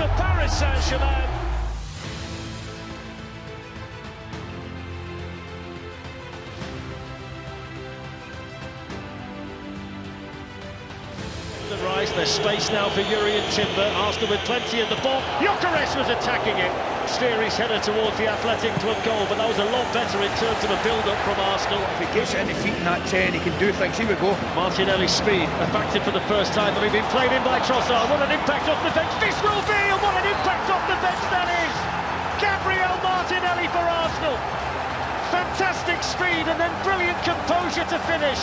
for Paris Saint-Germain. The rise, there's space now for Yuri and Timber. Arsenal with plenty in the ball. Gyökeres was attacking it. Steer his header towards the Atlético to a goal, but that was a lot better in terms of a build-up from Arsenal. If he gets it in the feet in that 10, he can do things. Here we go. Martinelli's speed, a factor for the first time, having been played in by Trossard. What an impact off the bench this will be, and what an impact off the bench that is! Gabriel Martinelli for Arsenal. Fantastic speed and then brilliant composure to finish.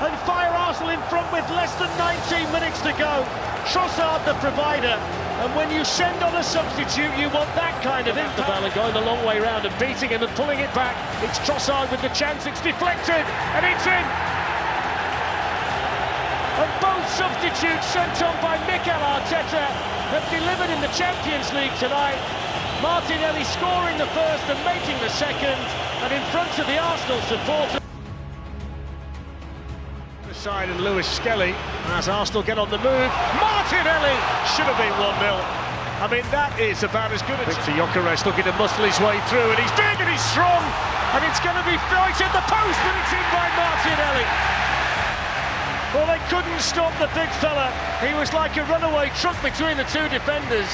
And fire Arsenal in front with less than 19 minutes to go. Trossard the provider, and when you send on a substitute you want that kind of impact. And going the long way round and beating him and pulling it back. It's Trossard with the chance, it's deflected and it's in. And both substitutes sent on by Mikel Arteta have delivered in the Champions League tonight. Martinelli scoring the first and making the second, and in front of the Arsenal supporters. Side and Lewis Skelly as Arsenal get on the move. Martinelli should have been 1-0. I mean, that is about as good as Victor Gyökeres looking to muscle his way through, and he's big and he's strong, and it's going to be right in the post, but it's in by Martinelli. Well, they couldn't stop the big fella. He was like a runaway truck between the two defenders.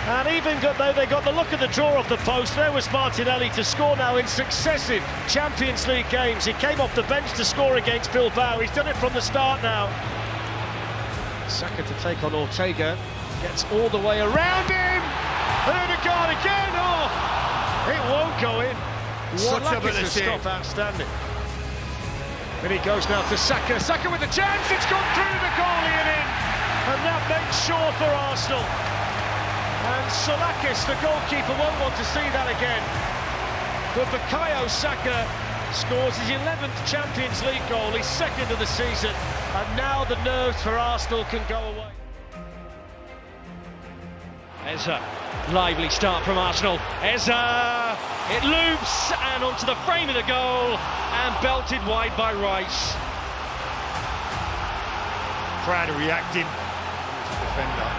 And even though they got the look of the draw off the post, there was Martinelli to score now in successive Champions League games. He came off the bench to score against Bilbao. He's done it from the start now. Saka to take on Ortega. Gets all the way around him. Odegaard again. Oh, it won't go in. What a bit of stop, outstanding. And he goes now to Saka. Saka with a chance. It's gone through the goalie and in. And that makes sure for Arsenal. And Solakis, the goalkeeper, won't want to see that again. But Bukayo Saka scores his 11th Champions League goal, his second of the season, and now the nerves for Arsenal can go away. Eza, lively start from Arsenal. Eza, it loops and onto the frame of the goal and belted wide by Rice. Crowder reacting. Defender.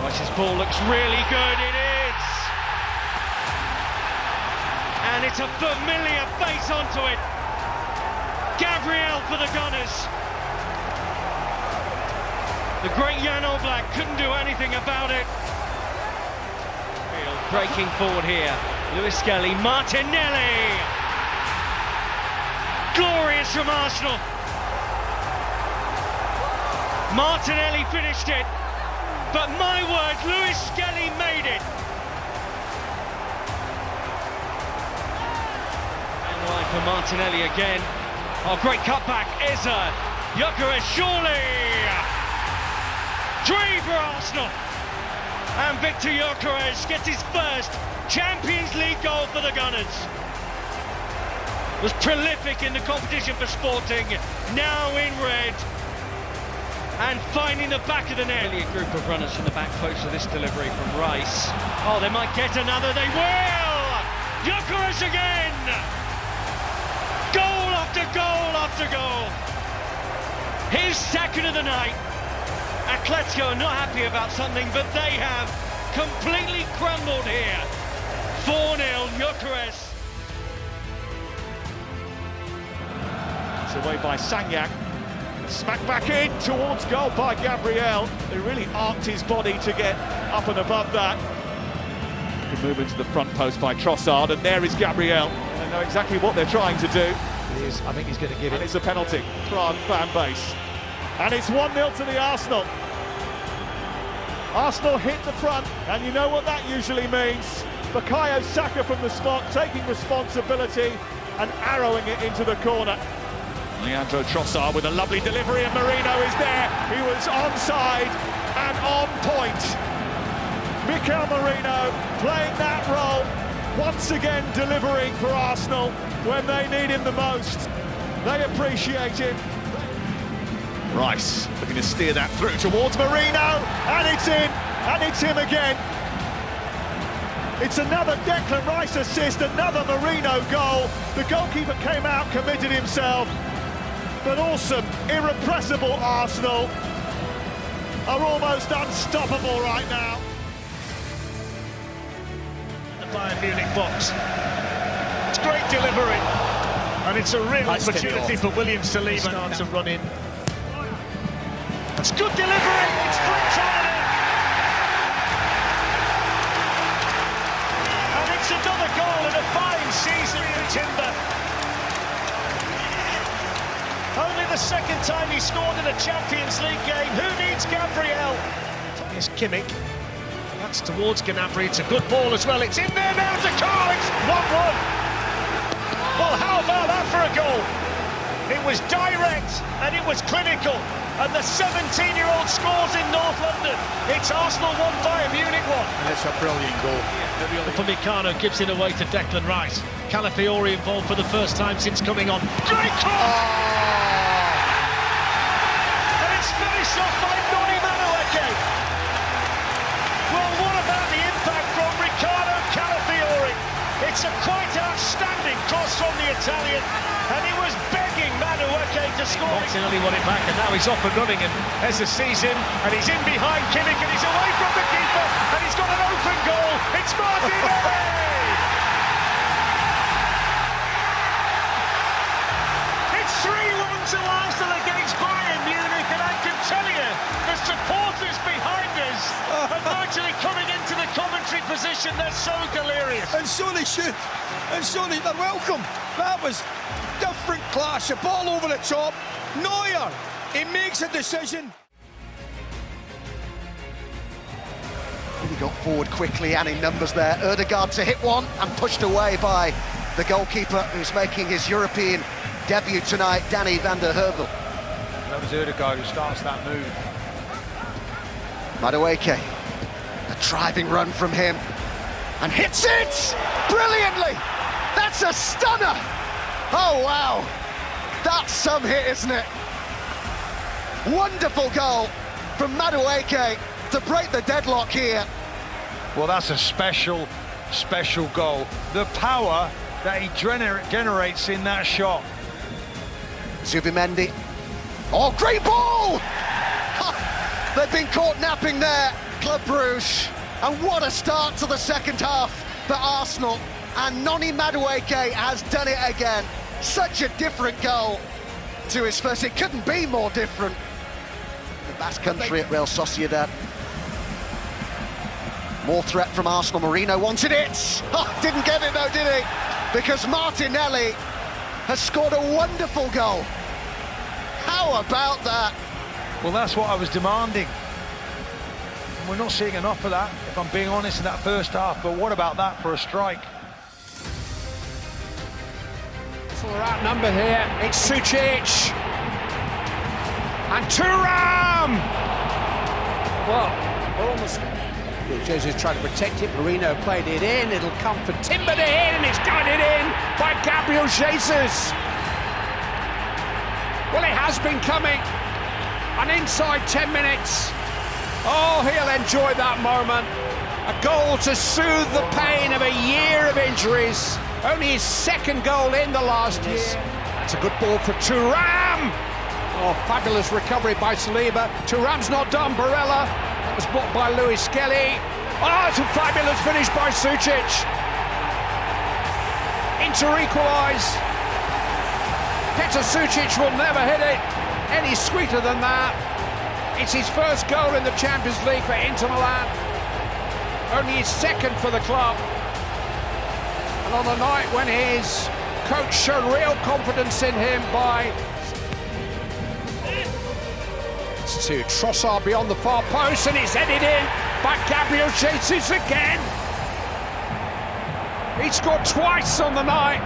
Rice's ball looks really good, it is! And it's a familiar face onto it. Gabriel for the Gunners. The great Jan Oblak couldn't do anything about it. Breaking forward here. Lewis Skelly, Martinelli! Glorious from Arsenal. Martinelli finished it. But my word, Lewis Skelly made it. And wide for Martinelli again. Oh, great cutback, Eza. Gyökeres surely. Dream for Arsenal. And Victor Gyökeres gets his first Champions League goal for the Gunners. Was prolific in the competition for Sporting, now in red. And finding the back of the net. Really a group of runners from the back post of this delivery from Rice. Oh, they might get another, they will! Gyökeres again! Goal after goal after goal. His second of the night. Atlético are not happy about something, but they have completely crumbled here. 4-0, Gyökeres. It's away by Sagnac. Smack back in towards goal by Gabriel. He really arced his body to get up and above that. Good move into the front post by Trossard, and there is Gabriel. They know exactly what they're trying to do. I think he's going to give it. And it's a penalty. Prague fan base. And it's 1-0 to the Arsenal. Arsenal hit the front, and you know what that usually means. Bukayo Saka from the spot, taking responsibility and arrowing it into the corner. Leandro Trossard with a lovely delivery, and Marino is there. He was onside and on point. Mikel Marino playing that role, once again delivering for Arsenal when they need him the most. They appreciate him. Rice looking to steer that through towards Marino, and it's in, and it's him again. It's another Declan Rice assist, another Marino goal. The goalkeeper came out, committed himself. But awesome, irrepressible Arsenal. are almost unstoppable right now. The Bayern Munich box. It's great delivery, and it's a real opportunity for Williams to leave and to run in. It's good delivery. It's flipped on it. And it's another goal in a fine season for Timber. Only the second time he scored in a Champions League game. Who needs Gabriel? Here's Kimmich. That's towards Gnabry. It's a good ball as well. It's in there now to Carl. It's 1-1. Well, how about that for a goal? It was direct and it was clinical. And the 17-year-old scores in North London. It's Arsenal 1, Bayern Munich 1. And it's a brilliant goal. Upamecano gives it away to Declan Rice. Calafiori involved for the first time since coming on. Great cross! And it's finished off by Noni Madueke. Well, what about the impact from Riccardo Calafiori? It's a quite outstanding cross from the Italian, and he was begging Madueke to score. Martinelli won it back, and now he's off and running, and Eza sees him, and he's in behind Kimmich, and he's away from the keeper, and he's got an open goal. It's Martinelli! It's 3-1 to Arsenal against Bayern Munich, and I can tell you, the supporters behind us are virtually coming into the commentary position. They're so delirious. And so they should. And so they're welcome. That was different class. The ball over the top. Neuer, he makes a decision. He got forward quickly and in numbers there. Ødegaard to hit one and pushed away by the goalkeeper who's making his European debut tonight, Danny van der Heuvel. That was Ødegaard who starts that move. Madueke, a driving run from him, and hits it brilliantly. That's a stunner. Oh wow, that's some hit, isn't it? Wonderful goal from Madueke to break the deadlock here. Well, that's a special goal. The power that he generates in that shot. Zubimendi. Oh, great ball! They've been caught napping there, Club Brugge. And what a start to the second half for Arsenal. And Noni Madueke has done it again. Such a different goal to his first. It couldn't be more different. The Basque Country at Real Sociedad. More threat from Arsenal. Marino wanted it. Oh, didn't get it though, did he? Because Martinelli has scored a wonderful goal. How about that? Well, that's what I was demanding. And we're not seeing enough of that, if I'm being honest, in that first half. But what about that for a strike? So we're outnumbered here. It's Sucic. And Thuram! Well, we're almost... Jose's trying to protect it. Marino played it in. It'll come for Timber to hit, and it's got it in by Gabriel Jesus. Well, it has been coming. And inside 10 minutes, oh, he'll enjoy that moment. A goal to soothe the pain of a year of injuries. Only his second goal in the last year. That's a good ball for Thuram. Oh, fabulous recovery by Saliba. Thuram's not done. Barella. That was blocked by Luis Skelly. Oh, it's a fabulous finish by Sucic. Inter equalise. Petar Sucic will never hit it any sweeter than that. It's his first goal in the Champions League for Inter Milan. Only his second for the club. And on a night when his coach showed real confidence in him by... It's to Trossard beyond the far post, and it's headed in by Gabriel Jesus again. He scored twice on the night,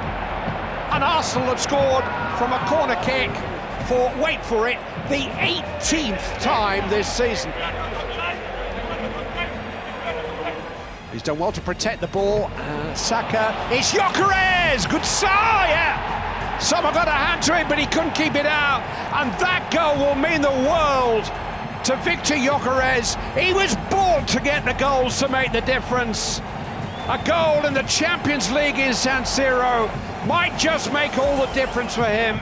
and Arsenal have scored from a corner kick for, wait for it, the 18th time this season. He's done well to protect the ball. Saka, it's Gyökeres, good side, yeah. Someone got a hand to it, but he couldn't keep it out. And that goal will mean the world to Victor Gyökeres. He was born to get the goals to make the difference. A goal in the Champions League in San Siro might just make all the difference for him.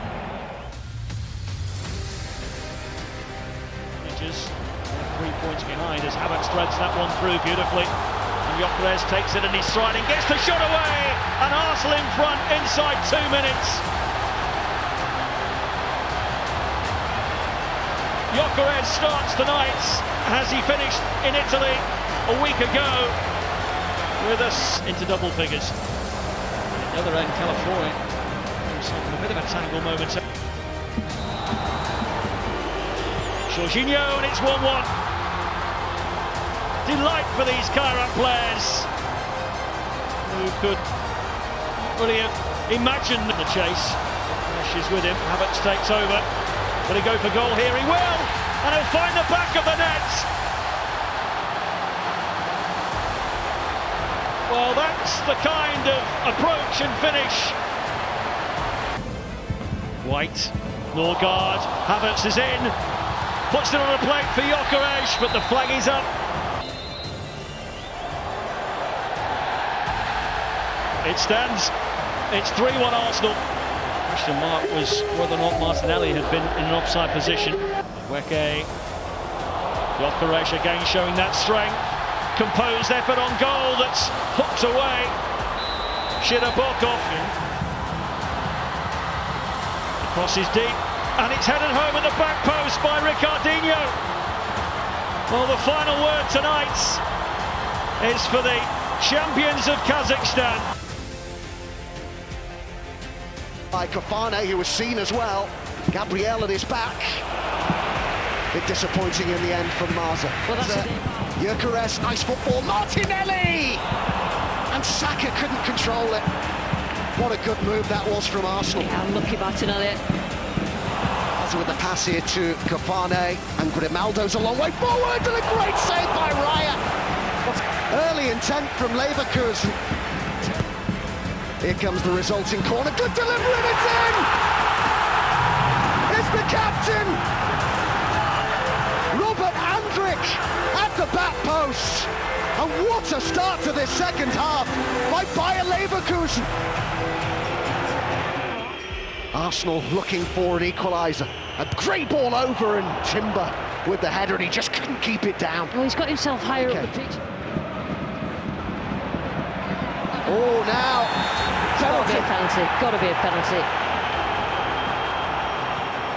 3 points behind as Havertz threads that one through beautifully. And Gyökeres takes it and he's striding, gets the shot away, and Arsenal in front inside 2 minutes. Gyökeres starts the night as he finished in Italy a week ago with us into double figures. At the other end, California a bit of a tangle moment. Jorginho, and it's 1-1. Delight for these Kairat players who could really have imagined the chase. She's with him, Havertz takes over. Will he go for goal here? He will! And he'll find the back of the net! Well, that's the kind of approach and finish. White, Norgard, Havertz is in, puts it on a plate for Gyökeres, but the flag is up. It stands, it's 3-1 Arsenal. Question mark was whether or not Martinelli had been in an offside position. Weke, Gyökeres again showing that strength. Composed effort on goal that's hooked away. Shirabokov. Cross is deep, and it's headed home at the back post by Ricardinho. Well, the final word tonight is for the champions of Kazakhstan. By Kafane, who was seen as well. Gabriel at his back. A bit disappointing in the end from Marza. Well, that's Gyökeres, nice football. Martinelli! And Saka couldn't control it. What a good move that was from Arsenal. Yeah, unlucky Martinelli. With the pass here to Kafane, and Grimaldo's a long way forward, and a great save by Raya. Early intent from Leverkusen. Here comes the resulting corner. Good delivery, and it's in! It's the captain! Robert Andrich at the back post. And what a start to this second half by Bayern Leverkusen. Arsenal looking for an equaliser. A great ball over, and Timber with the header, and he just couldn't keep it down. Well, he's got himself higher up the pitch. Oh, now Gotta be a penalty. Gotta be a penalty.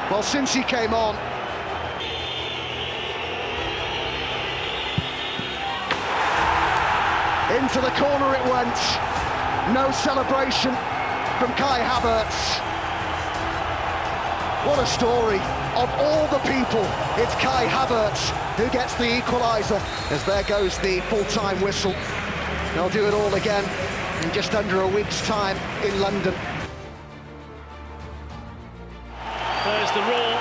Well, since he came on, into the corner it went. No celebration from Kai Havertz. What a story. Of all the people, it's Kai Havertz who gets the equaliser, as there goes the full-time whistle. They'll do it all again in just under a week's time in London. There's the roar.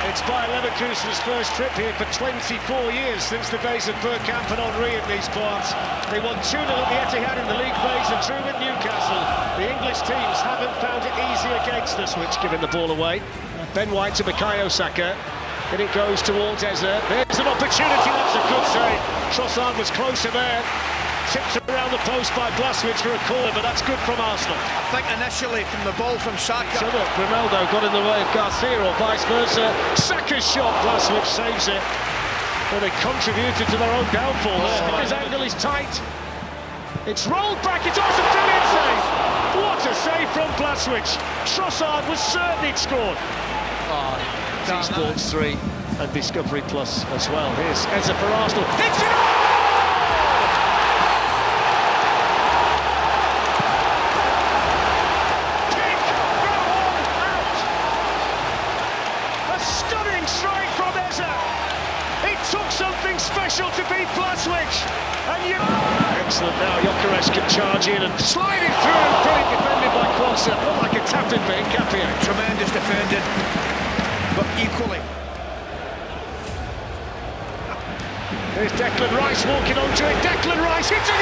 It's Bayern Leverkusen's first trip here for 24 years, since the days of Bergkamp and Henry in these parts. They won 2-0 at the Etihad in the league phase and drew with Newcastle. The English teams haven't found it easy against the Switch, giving the ball away. Ben White to Bukayo Saka. Then it goes towards Eze. There's an opportunity, that's a good save. Trossard was closer there. Tipped around the post by Blaswich for a corner, but that's good from Arsenal. I think initially from the ball from Saka. So look, Grimaldo got in the way of Garcia or vice versa. Saka's shot, Blaswich saves it. Well, they contributed to their own downfall there. His angle is tight. It's rolled back, it's also a brilliant save. What a save from Blaswich. Trossard was certain he'd scored. Sports 3 and Discovery Plus as well. Here's Eze for Arsenal. It's it! Special to beat Blaswich, and excellent now. Gyökeres can charge in and slide it through. Brilliant defended by Klose. Not like a tap-in for Nkapia. Tremendous defending, but equally. There's Declan Rice walking onto it. Declan Rice hits it.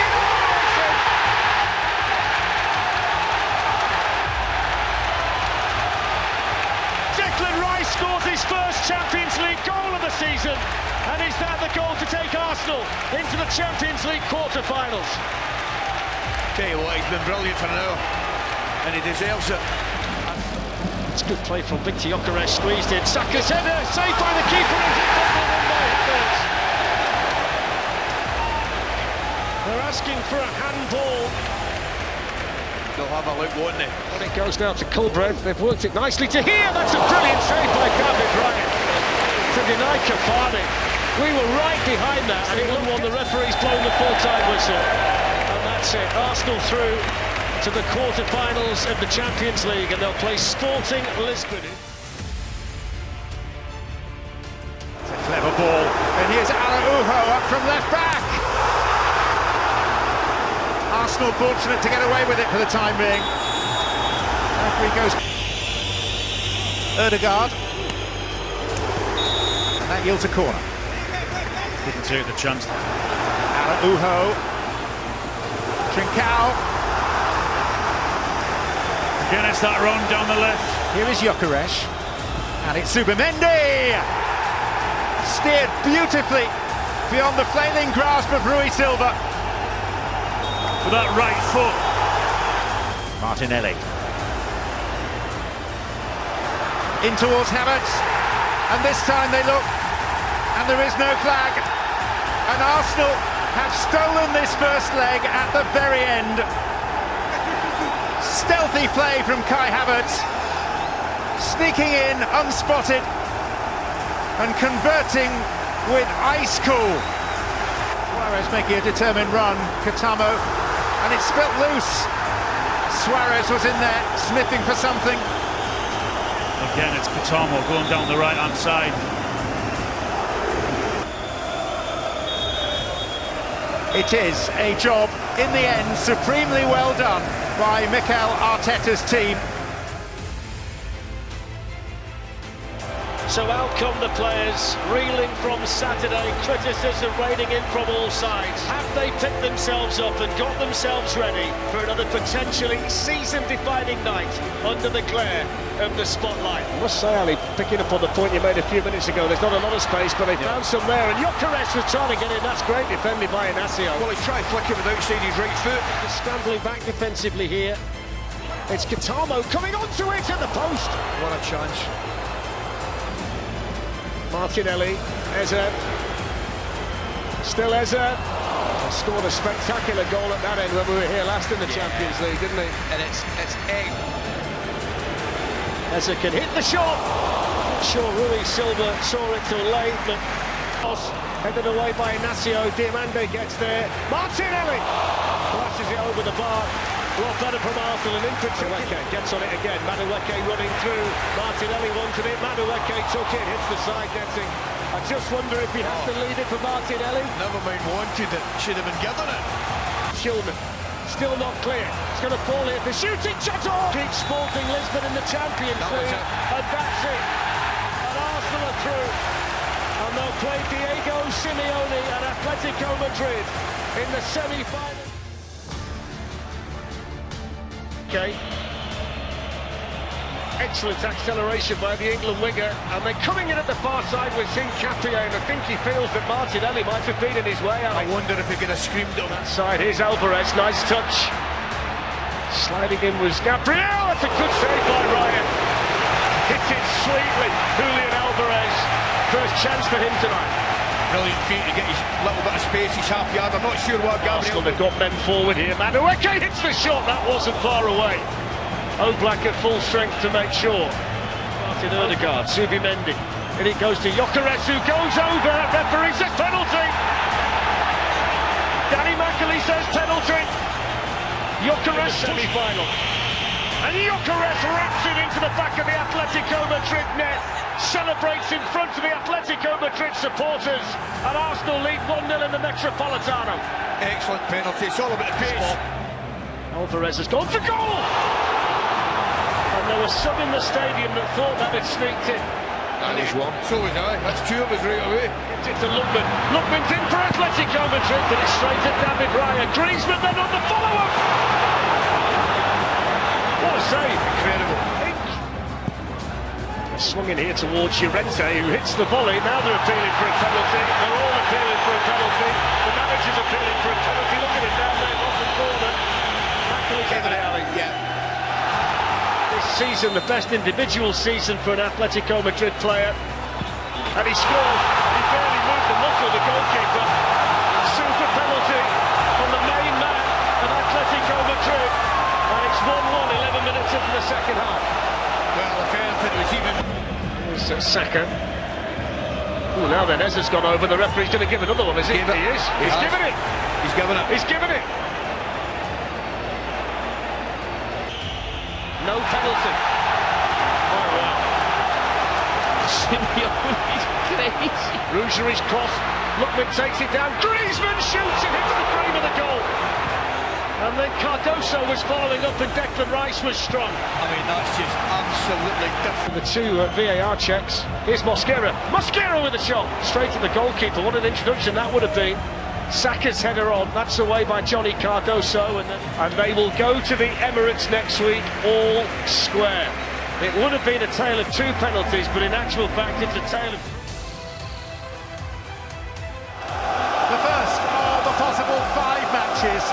Declan Rice scores his first Champions League goal of the season. And is that the goal to take Arsenal into the Champions League quarter-finals? Tell you what, he's been brilliant for now, and he deserves it. It's good play from Gyökeres, squeezed in. Saka's header, saved by the keeper. for a handball. They'll have a look, won't they? And it goes now to Culbreath. They've worked it nicely to here. That's a brilliant save by David Ryan to deny Cafani. We were right behind that, and it looked one. The referee's blown the full-time whistle, and that's it. Arsenal through to the quarter-finals of the Champions League, and they'll play Sporting Lisbon. It's a clever ball, and here's Araujo up from left back. Arsenal fortunate to get away with it for the time being. Referee goes. Ødegaard. And that yields a corner. Didn't take the chance. Araujo. Trincao. Again, it's that run down the left. Here is Gyökeres. And it's Zubimendi. Steered beautifully beyond the flailing grasp of Rui Silva. With that right foot. Martinelli. In towards Havertz. And this time they look. And there is no flag. And Arsenal have stolen this first leg at the very end. Stealthy play from Kai Havertz. Sneaking in unspotted. And converting with ice cool. Suarez making a determined run. Katamo. And it's spilt loose. Suarez was in there, sniffing for something. Again, it's Katamo going down the right-hand side. It is a job, in the end, supremely well done by Mikel Arteta's team. So out come the players, reeling from Saturday, criticism raining in from all sides. Have they picked themselves up and got themselves ready for another potentially season-defining night under the glare of the spotlight? I must say, Ali, picking up on the point you made a few minutes ago, there's not a lot of space, but they found some there, and Gyökeres was trying to get in. That's great defending by Inacio. Well, he tried flicking it outside his right foot. Just scrambling back defensively here. It's Katamo coming onto it at the post. What a chance. Martinelli, Eze, still Eze, scored a spectacular goal at that end when we were here last in the Champions League, didn't he? And it's egg. Eze can hit the shot. Not sure Rui Silva saw it too late, but headed away by Inacio. Diamande gets there. Martinelli flashes it over the bar. A lot better from Arsenal, and in particular gets on it again. Madueke running through. Martinelli wanted it. Madueke took it, hits the side netting. I just wonder if he has to leave it for Martinelli. Never mind wanted it, should have been given it. Shulman, still not clear. It's going to fall here for shooting. Chateau! Keep Sporting Lisbon in the Champions League. And that's it. And Arsenal are through. And they'll play Diego Simeone and Atlético Madrid in the semi-final. Okay. Excellent acceleration by the England winger, and then coming in at the far side with Hincapie, and I think he feels that Martinelli might have been in his way. I wonder if he could have screamed on that side. Here's Alvarez, nice touch. Sliding in was Gabriel. That's a good save by Ryan. Hits it sweetly. Julian Alvarez, first chance for him tonight. Brilliant feat to get his little bit of space, his half yard. I'm not sure what Gabriel... They've got men forward here. Madueke hits the shot, that wasn't far away. Oblak at full strength to make sure. Martin Ødegaard, Zubimendi. And it goes to Gyökeres, who goes over. Referee says penalty. Danny Macaulay says penalty. Gyökeres semi-final. And Gyökeres wraps it into the back of the Atlético Madrid net. Celebrates in front of the Atlético Madrid supporters, and Arsenal lead 1-0 in the Metropolitano. Excellent penalty, it's all about the pace. Alvarez has gone for goal! And there was some in the stadium that thought that had sneaked in. And he's one. So was I, that's two of us right away. It's to Lookman. Lookman's in for Atlético Madrid, but it's straight to David Raya. Griezmann then on the follow-up! What a save! Incredible. Swinging here towards Llorente, who hits the volley. Now they're appealing for a penalty. They're all appealing for a penalty. The manager's appealing for a penalty. Look at it down there, bottom corner. Yeah. This season, the best individual season for an Atlético Madrid player. And he scored. He barely moved the muscle, the goalkeeper. Super penalty on the main man. Saka. Oh, now then, Ezra's gone over. The referee's going to give another one, is he? He is. He's given it. He's given it. He's given it. No penalty. Oh, wow. Simeone's crazy. Brugge's cross. Lookman takes it down. Griezmann shoots it, hits the frame of the goal. And then Cardoso was following up and Declan Rice was strong. I mean, that's just absolutely different. The two VAR checks. Here's Mosquera. Mosquera with a shot. Straight to the goalkeeper. What an introduction that would have been. Saka's header on. That's away by Johnny Cardoso. And they will go to the Emirates next week all square. It would have been a tale of two penalties, but in actual fact it's a tale of... The first of the possible 5 matches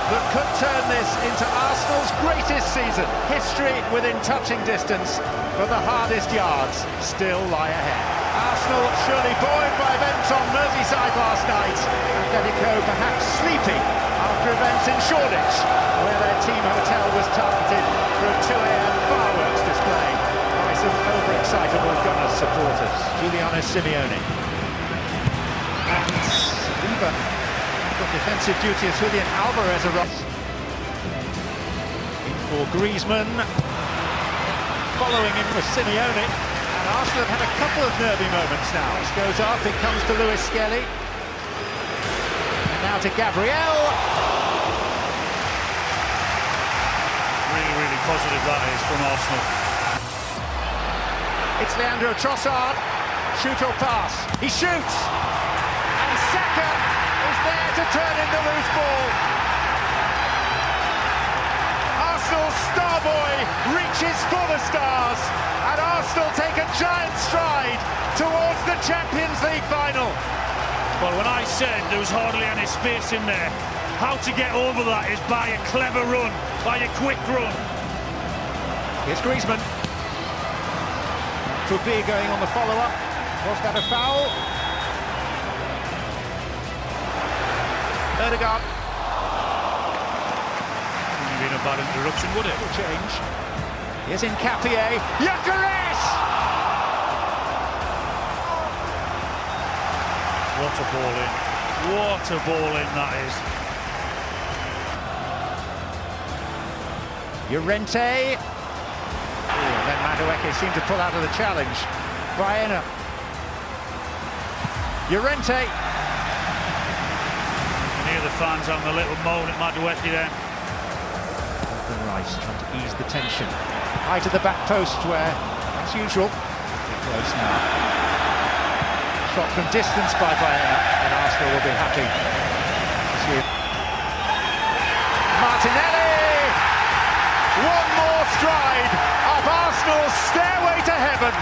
that could turn this into Arsenal's greatest season. History within touching distance, but the hardest yards still lie ahead. Arsenal surely buoyed by events on Merseyside last night. Atlético perhaps sleepy after events in Shoreditch, where their team hotel was targeted for a 2 AM fireworks display by some overexcitable Gunners supporters. Giuliano Simeone. And Saliba got defensive duty as Julian Alvarez arrives. In for Griezmann. Following in with Simeone. And Arsenal have had a couple of nervy moments now. This goes up, it comes to Lewis Skelly. And now to Gabriel. Really positive that is from Arsenal. It's Leandro Trossard. Shoot or pass. He shoots. And Saka is there to turn in the loose ball. Arsenal's star boy reaches for the stars, and Arsenal take a giant stride towards the Champions League final. Well, when I said there was hardly any space in there, how to get over that is by a clever run, by a quick run. Here's Griezmann. Brugge going on the follow-up. Was that a foul? Ødegaard. Wouldn't have been a bad interruption, would it? Change. Here's in Capier. Gyökeres! What a ball in. What a ball in that is. Llorente. And then Madueke seemed to pull out of the challenge. Bayern. Llorente. You can hear the fans having a little moan at Madueke then. Rice trying to ease the tension. High to the back post where, as usual, close now. Shot from distance by Bayern, and Arsenal will be happy to see it. Martinelli! One more stride up Arsenal's stairway to heaven.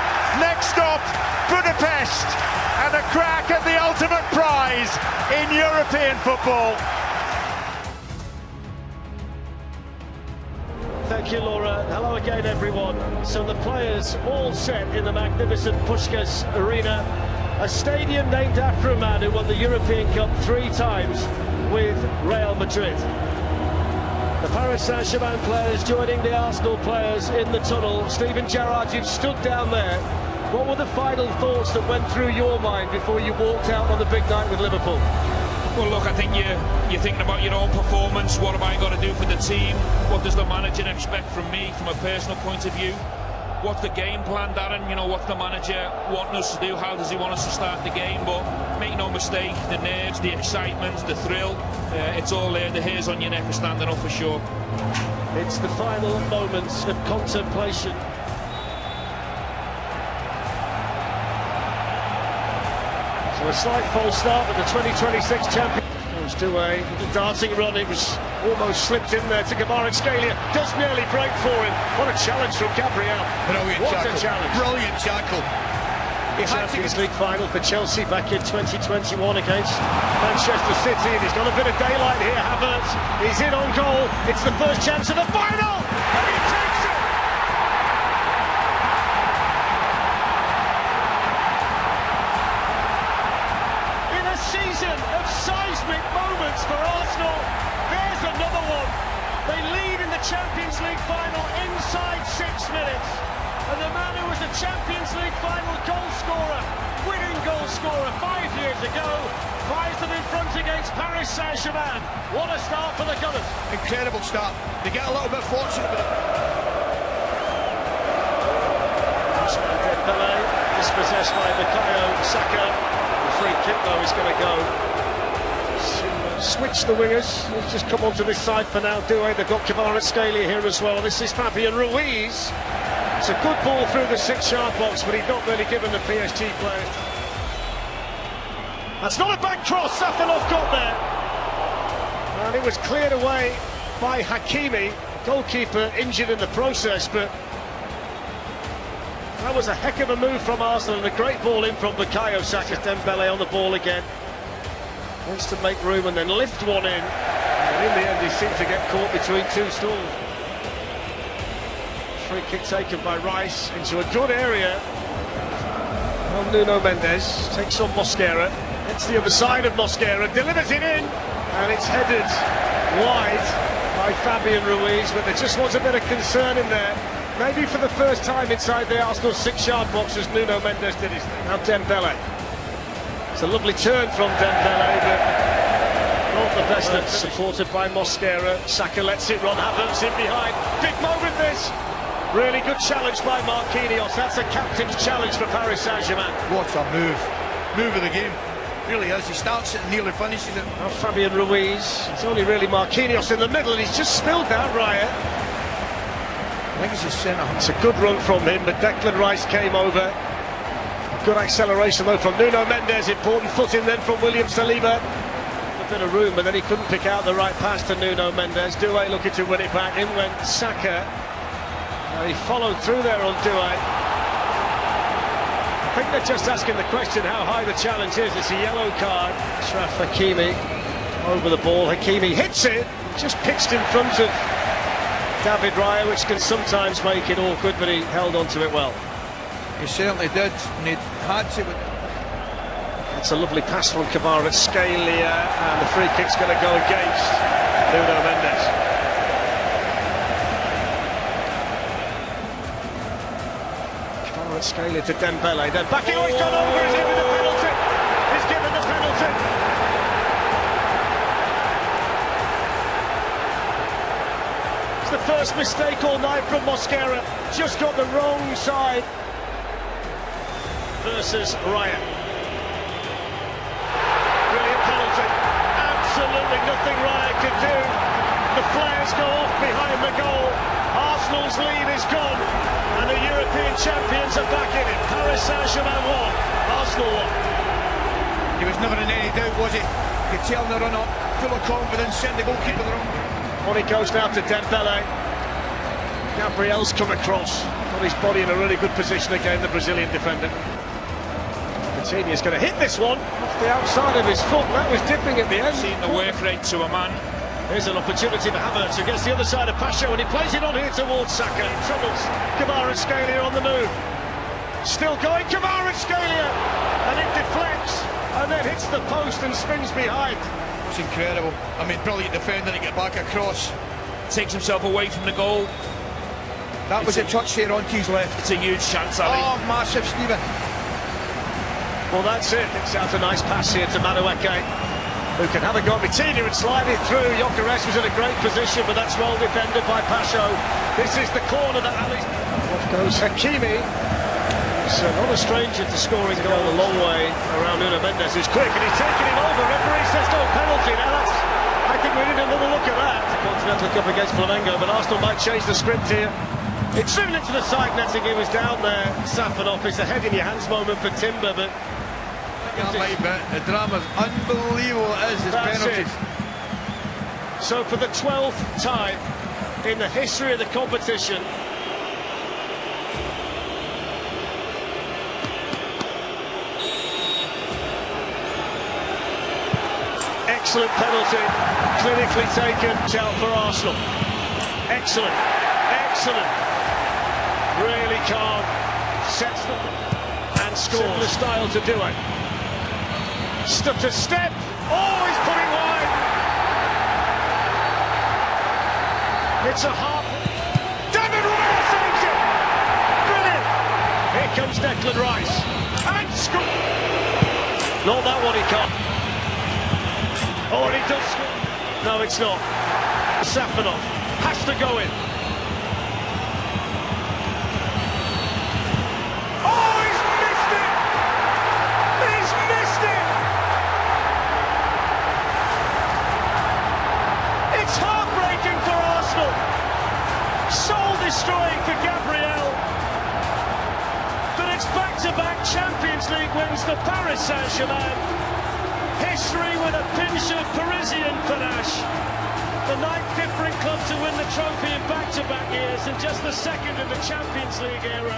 Next stop, Budapest, and a crack at the ultimate prize in European football. Thank you, Laura. Hello again, everyone. So the players all set in the magnificent Puskás Arena, a stadium named after a man who won the European Cup 3 times with Real Madrid. The Paris Saint-Germain players joining the Arsenal players in the tunnel. Steven Gerrard, you've stood down there. What were the final thoughts that went through your mind before you walked out on the big night with Liverpool? Well, look, I think you're thinking about your own performance. What have I got to do for the team? What does the manager expect from me from a personal point of view? What's the game plan, Darren? You know, what's the manager wanting us to do? How does he want us to start the game? But make no mistake, the nerves, the excitement, the thrill, it's all there. The hairs on your neck are standing up for sure. It's the final moments of contemplation. So a slight false start with the 2026 champion. Goes to a dancing run. It was almost slipped in there to Kvaratskhelia. Does nearly break for him. What a challenge from Gabriel. Brilliant what tackle. A challenge. Brilliant tackle. Champions League final for Chelsea back in 2021 against Manchester City, and he's got a bit of daylight here. Havertz, he's in on goal. It's the first chance of the final, and he takes it. In a season of seismic moments for Arsenal, there's another one. They lead in the Champions League final inside 6 minutes. And the man who was a Champions League final goal scorer, winning goal scorer 5 years ago, buys them in front against Paris Saint-Germain. What a start for the Gunners. Incredible start. They get a little bit fortunate with it. Dembele, dispossessed by Bukayo Saka. The free kick though is going to go. Switch the wingers. He's just come onto this side for now. Doué, they've got Kairat here as well. This is Fabian Ruiz. It's a good ball through the 6-yard box, but he's not really given the PSG players. That's not a back cross. Safanov got there. And it was cleared away by Hakimi. Goalkeeper injured in the process, but that was a heck of a move from Arsenal and a great ball in from Bukayo Saka. Dembele on the ball again. Wants to make room and then lift one in. And in the end, he seemed to get caught between two stools. Free kick taken by Rice into a good area. Well, Nuno Mendes takes on Mosquera. It's the other side of Mosquera, delivers it in, and it's headed wide by Fabian Ruiz, but there just was a bit of concern in there. Maybe for the first time inside the Arsenal 6-yard box as Nuno Mendes did his thing. Now Dembele. It's a lovely turn from Dembele, but not the best. Supported by Mosquera. Saka lets it run, Havertz in behind. Big moment this. Really good challenge by Marquinhos. That's a captain's challenge for Paris Saint-Germain. What a move. Move of the game. Really is. He starts it and nearly finishes it. Now Fabian Ruiz. It's only really Marquinhos in the middle, and he's just spilled that riot. I think it's his centre. It's a good run from him, but Declan Rice came over. Good acceleration though from Nuno Mendes. Important foot in then from William Saliba. A bit of room, but then he couldn't pick out the right pass to Nuno Mendes. Doué looking to win it back. In went Saka. He followed through there on Doué. I think they're just asking the question how high the challenge is. It's a yellow card. Achraf Hakimi over the ball. Hakimi hits it. Just pitched in front of David Raya, which can sometimes make it awkward, but he held on to it well. He certainly did, and he had to. It's a lovely pass from Kairat, and the free kick's going to go against Nuno Mendes. Kairat to Dembele, then back in. Oh, he's gone over, he's given the penalty. He's given the penalty. It's the first mistake all night from Mosquera. Just got the wrong side. Versus Ryan. Brilliant penalty. Absolutely nothing Ryan could do. The flares go off behind the goal. Arsenal's lead is gone, and the European champions are back in it. Paris Saint-Germain won. Arsenal won. He was never in any doubt, was he? You could tell in the run-up, full of confidence, send the goalkeeper the wrong. On he goes now to Dembele. Gabriel's come across. Got his body in a really good position again, the Brazilian defender. Coutinho's going to hit this one off the outside of his foot. That was dipping at the end. Seen the work rate to a man. Here's an opportunity for Havertz against the other side of Pacho, and he plays it on here towards Saka. Troubles Kvaratskhelia on the move. Still going, Kvaratskhelia, and it deflects and then hits the post and spins behind. It's incredible. I mean, brilliant defender to get back across. Takes himself away from the goal. That was a touch there onto his left. It's a huge chance, Ali. Oh, massive, Stephen. Well, that's it. It's out a nice pass here to Madueke, who can have a go at Vitinha and slide it through. Gyökeres was in a great position, but that's well defended by Pacho. This is the corner that Ali's... Off goes Hakimi. He's not a stranger to scoring a goal a long way around Nuno Mendes, who's quick, and he's taking him over. Referee says no penalty. Now that's... I think we need another look at that. The Continental Cup against Flamengo, but Arsenal might change the script here. It's driven into the side netting. He was down there. Safanov. It's a head in your hands moment for Timber, but... The drama's unbelievable as his penalties. So for the 12th time in the history of the competition, excellent penalty, clinically taken out for Arsenal. Excellent, excellent, really calm, sets them and scores. Similar style to do it. Step to step. Oh, he's putting wide. It's a half. David Raya saves it. Brilliant. Declan Rice. And score! Not that one, he can't. Oh, and he does score. No, it's not. Safanov has to go in. Oh, he's missed it! He's missed it! It's heartbreaking for Arsenal. Soul-destroying for Gabriel. But it's back-to-back Champions League wins for Paris Saint-Germain. History with a pinch of Parisian panache. The ninth different club to win the trophy in back-to-back years and just the second in the Champions League era.